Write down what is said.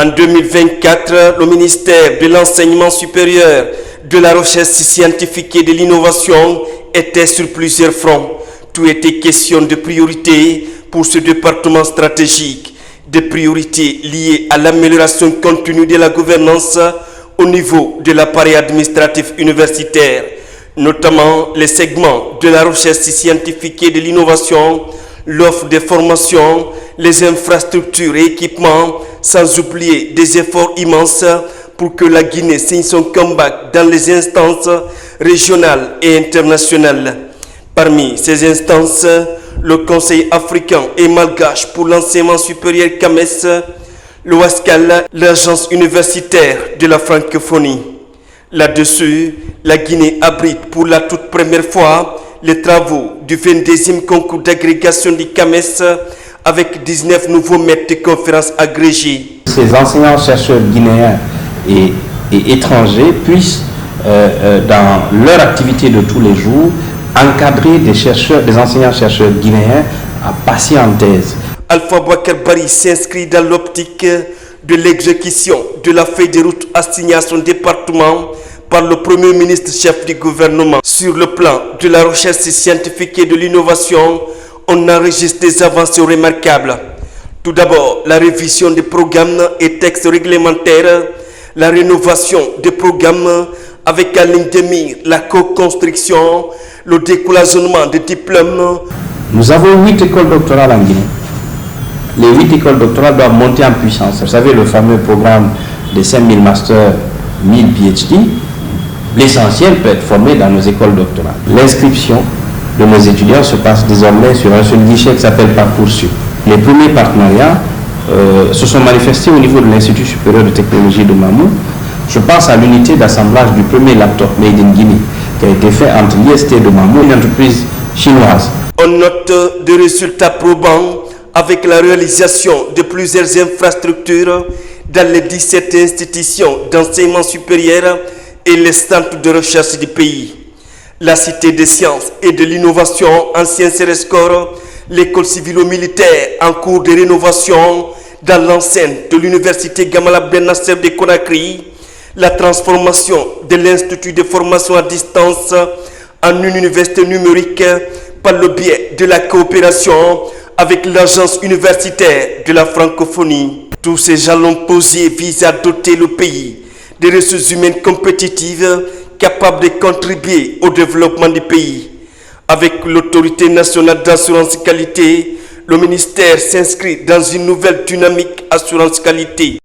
En 2024, le ministère de l'Enseignement supérieur, de la Recherche scientifique et de l'Innovation était sur plusieurs fronts. Tout était question de priorités pour ce département stratégique, des priorités liées à l'amélioration continue de la gouvernance au niveau de l'appareil administratif universitaire, notamment les segments de la recherche scientifique et de l'innovation, l'offre de formation, les infrastructures et équipements, sans oublier des efforts immenses pour que la Guinée signe son comeback dans les instances régionales et internationales. Parmi ces instances, le Conseil africain et malgache pour l'enseignement supérieur CAMES, l'OASCAL, l'agence universitaire de la francophonie. Là-dessus, la Guinée abrite pour la toute première fois les travaux du 22e concours d'agrégation du CAMES avec 19 nouveaux maîtres de conférences agrégés. Ces enseignants-chercheurs guinéens et étrangers puissent, dans leur activité de tous les jours, encadrer des enseignants-chercheurs guinéens à passer en thèse. Alpha Boubacar Bari s'inscrit dans l'optique de l'exécution de la feuille de route assignée à son département par le Premier ministre chef du gouvernement. Sur le plan de la recherche scientifique et de l'innovation, on enregistre des avancées remarquables. Tout d'abord, la révision des programmes et textes réglementaires, la rénovation des programmes avec en ligne de mire la co-construction, le décloisonnement des diplômes. Nous avons 8 écoles doctorales en Guinée. Les 8 écoles doctorales doivent monter en puissance. Vous savez, le fameux programme des 5000 masters, 1000 PhD, l'essentiel peut être formé dans nos écoles doctorales. L'inscription de nos étudiants se passe désormais sur un seul guichet qui s'appelle Parcoursup. Les premiers partenariats se sont manifestés au niveau de l'Institut supérieur de technologie de Mamou. Je pense à l'unité d'assemblage du premier laptop Made in Guinée qui a été fait entre l'IST de Mamou et une entreprise chinoise. On note des résultats probants avec la réalisation de plusieurs infrastructures dans les 17 institutions d'enseignement supérieur et les centres de recherche du pays. La Cité des sciences et de l'innovation, ancien Sérescore, l'école civilo-militaire en cours de rénovation dans l'enceinte de l'université Gamala Ben Nasser de Conakry, la transformation de l'Institut de formation à distance en une université numérique par le biais de la coopération avec l'agence universitaire de la francophonie. Tous ces jalons posés visent à doter le pays de ressources humaines compétitives capables de contribuer au développement du pays. Avec l'autorité nationale d'assurance qualité, le ministère s'inscrit dans une nouvelle dynamique assurance qualité.